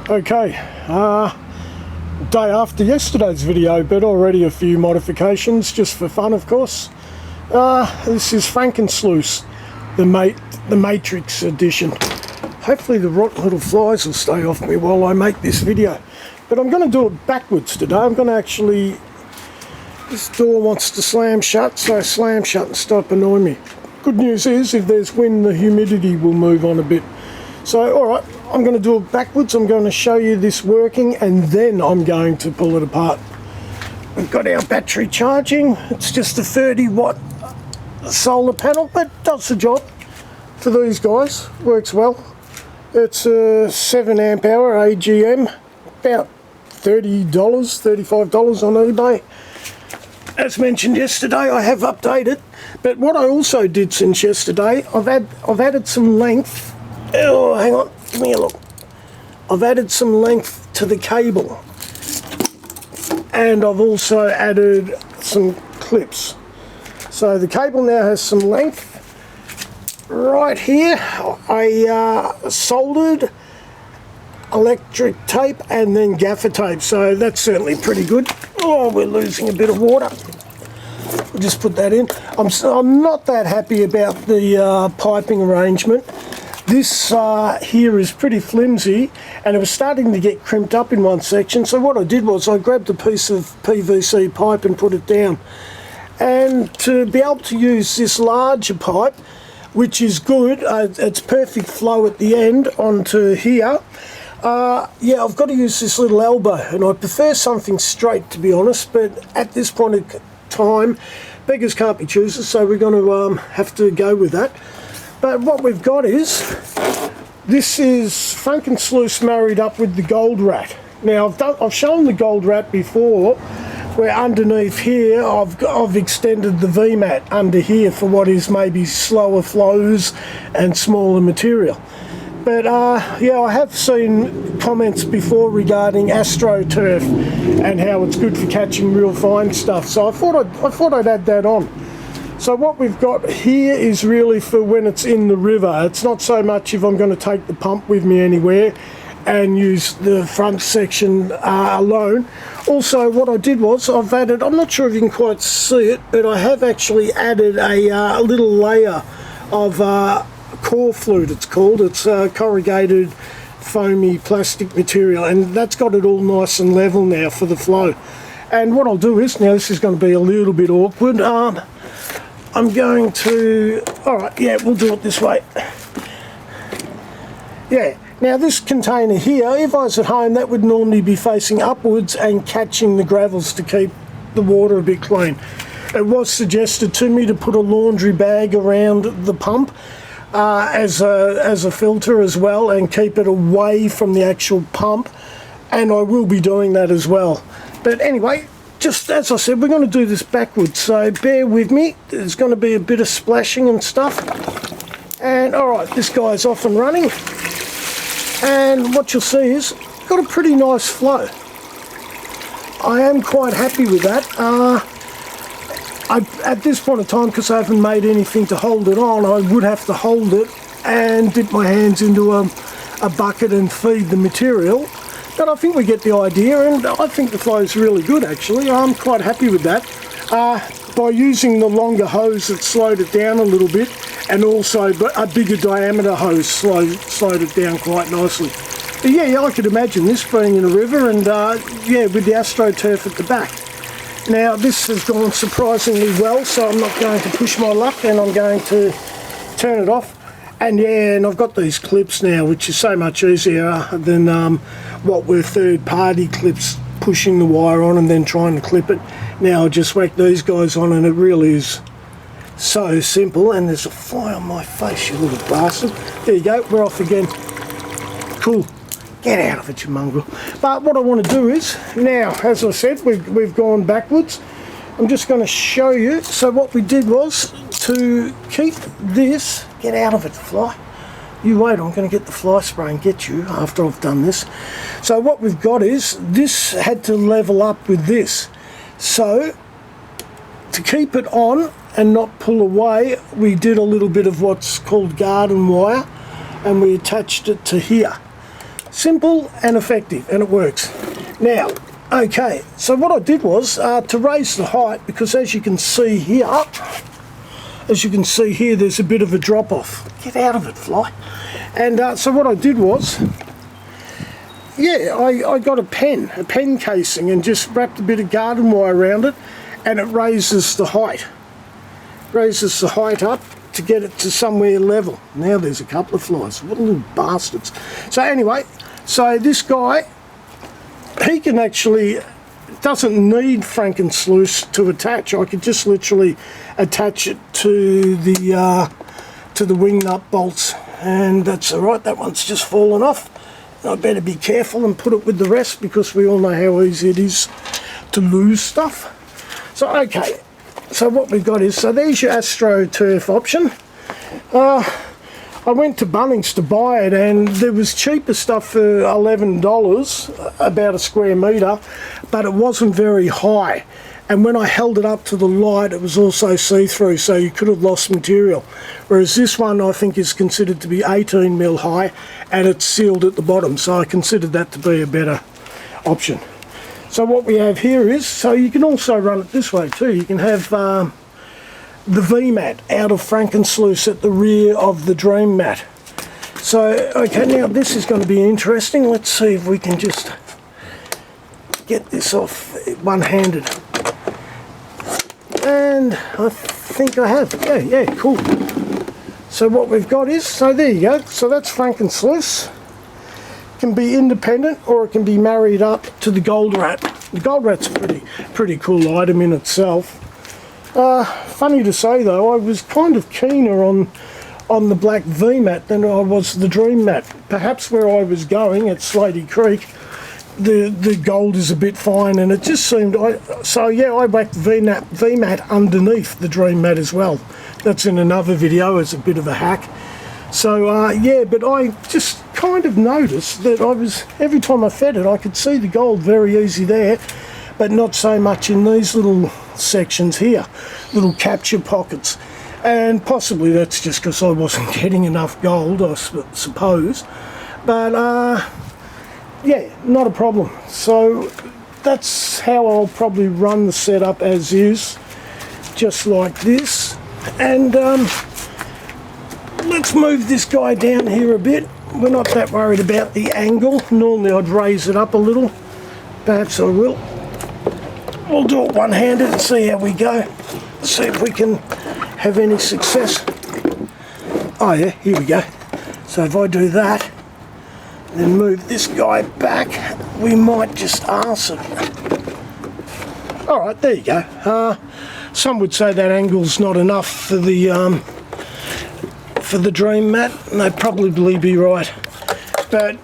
Okay, day after yesterday's video, but already a few modifications, just for fun of course. This is FrankenSluice, the Matrix edition. Hopefully the rotten little flies will stay off me while I make this video. But I'm going to do it backwards today. I'm going to actually... This door wants to slam shut, so slam shut and stop annoying me. Good news is, if there's wind, the humidity will move on a bit. So, alright, I'm going to do it backwards. I'm going to show you this working, and then I'm going to pull it apart. We've got our battery charging. It's just a 30 watt solar panel, but does the job for these guys. Works well. It's a 7 amp hour AGM, about $30, $35 on eBay. As mentioned yesterday, I have updated, but what I also did since yesterday, I've added some length. Oh, hang on, give me a look. I've added some length to the cable, and I've also added some clips. So the cable now has some length. Right here, I soldered electric tape and then gaffer tape, so that's certainly pretty good. Oh, we're losing a bit of water. We'll just put that in. I'm not that happy about the piping arrangement. This here is pretty flimsy, and it was starting to get crimped up in one section, so what I did was I grabbed a piece of PVC pipe and put it down. And to be able to use this larger pipe, which is good, it's perfect flow at the end onto here. Yeah, I've got to use this little elbow, and I prefer something straight, to be honest, but at this point in time, beggars can't be choosers, so we're going to have to go with that. But what we've got is, this is FrankenSluice married up with the Gold Rat. Now, I've shown the Gold Rat before, where underneath here I've extended the VMAT under here for what is maybe slower flows and smaller material. But yeah, I have seen comments before regarding Astro Turf and how it's good for catching real fine stuff, so I thought I'd add that on. So what we've got here is really for when it's in the river. It's not so much if I'm going to take the pump with me anywhere and use the front section alone. Also, what I did was I've added, I'm not sure if you can quite see it, but I have actually added a little layer of core flute, it's called. It's corrugated foamy plastic material, and that's got it all nice and level now for the flow. And what I'll do is, now this is going to be a little bit awkward, I'm going to, alright, yeah, we'll do it this way. Yeah, now this container here, if I was at home, that would normally be facing upwards and catching the gravels to keep the water a bit clean. It was suggested to me to put a laundry bag around the pump as a filter as well, and keep it away from the actual pump, and I will be doing that as well. But anyway, just as I said, we're going to do this backwards, so bear with me. There's going to be a bit of splashing and stuff. And alright, this guy's off and running, and what you'll see is got a pretty nice flow. I am quite happy with that. At this point in time, because I haven't made anything to hold it on, I would have to hold it and dip my hands into a bucket and feed the material. But I think we get the idea, and I think the flow is really good actually. I'm quite happy with that. By using the longer hose, it slowed it down a little bit, and also a bigger diameter hose slowed it down quite nicely. But yeah, I could imagine this being in a river, and yeah, with the Astro Turf at the back. Now this has gone surprisingly well, so I'm not going to push my luck, and I'm going to turn it off. And yeah, and I've got these clips now, which is so much easier than what were third-party clips, pushing the wire on and then trying to clip it. Now I just whack these guys on, and it really is so simple. And there's a fly on my face, you little bastard. There you go, we're off again. Cool. Get out of it, you mongrel. But what I want to do is, now, as I said, we've gone backwards. I'm just going to show you. So what we did was to keep this, get out of it, fly. You wait, I'm going to get the fly spray and get you after I've done this. So what we've got is, this had to level up with this. So to keep it on and not pull away, we did a little bit of what's called garden wire, and we attached it to here. Simple and effective, and it works. Now, okay, so what I did was to raise the height, because as you can see here, there's a bit of a drop off. Get out of it, fly. And so what I did was, yeah, I got a pen casing, and just wrapped a bit of garden wire around it, and it raises the height. Raises the height up to get it to somewhere level. Now there's a couple of flies. What little bastards. So anyway, so this guy, he can actually, doesn't need FrankenSluice to attach. I could just literally attach it to the wing nut bolts, and that's alright. That one's just fallen off. I better be careful and put it with the rest, because we all know how easy it is to lose stuff. So okay, so what we've got is, so there's your Astro Turf option. I went to Bunnings to buy it, and there was cheaper stuff for $11, about a square metre, but it wasn't very high. And when I held it up to the light, it was also see-through, so you could have lost material. Whereas this one, I think, is considered to be 18mm high, and it's sealed at the bottom, so I considered that to be a better option. So what we have here is, so you can also run it this way too. You can have the V-mat out of FrankenSluice at the rear of the Dream mat. So, okay, now this is going to be interesting. Let's see if we can just get this off one-handed. And I think I have. Yeah, cool. So what we've got is, so there you go. So that's FrankenSluice. Can be independent, or it can be married up to the Gold Rat. The Gold Rat's a pretty cool item in itself. Funny to say though, I was kind of keener on the black V-mat than I was the Dream mat. Perhaps where I was going at Slaty Creek, the gold is a bit fine, and it just seemed, so yeah, I whacked V-mat underneath the Dream mat as well. That's in another video as a bit of a hack. So yeah, but I just kind of noticed that every time I fed it, I could see the gold very easy there, but not so much in these little sections here, little capture pockets. And possibly that's just because I wasn't getting enough gold, I suppose. But yeah, not a problem. So that's how I'll probably run the setup as is, just like this. And let's move this guy down here a bit. We're not that worried about the angle. Normally I'd raise it up a little. Perhaps I will. We'll do it one-handed and see how we go. See if we can have any success. Oh yeah, here we go. So if I do that, then move this guy back, we might just arse it. Alright, there you go. Some would say that angle's not enough for the Dream mat, and they'd probably be right. But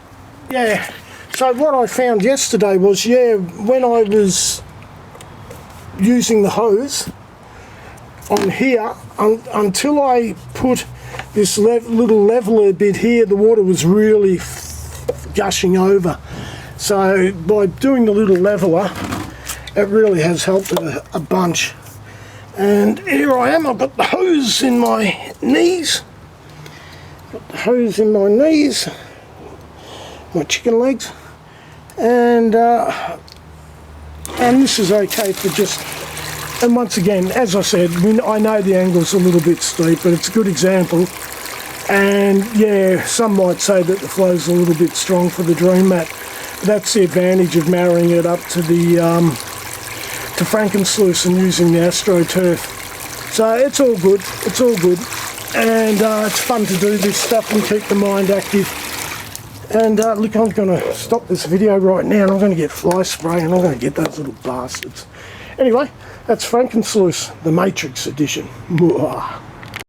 yeah, so what I found yesterday was, yeah, when I was using the hose on here, until I put this little leveler bit here, the water was really gushing over. So by doing the little leveler, it really has helped a bunch. And here I am, I've got the hose in my knees. Got the hose in my knees, my chicken legs, and this is okay for just, and once again, as I said, I know the angle's a little bit steep, but it's a good example. And yeah, some might say that the flow's a little bit strong for the Dream mat. That's the advantage of marrying it up to the to FrankenSluice and using the Astro Turf. So it's all good, it's all good. And it's fun to do this stuff and keep the mind active. And look, I'm going to stop this video right now, and I'm going to get fly spray, and I'm going to get those little bastards. Anyway, that's FrankenSluice, the Matrix edition. Mwah.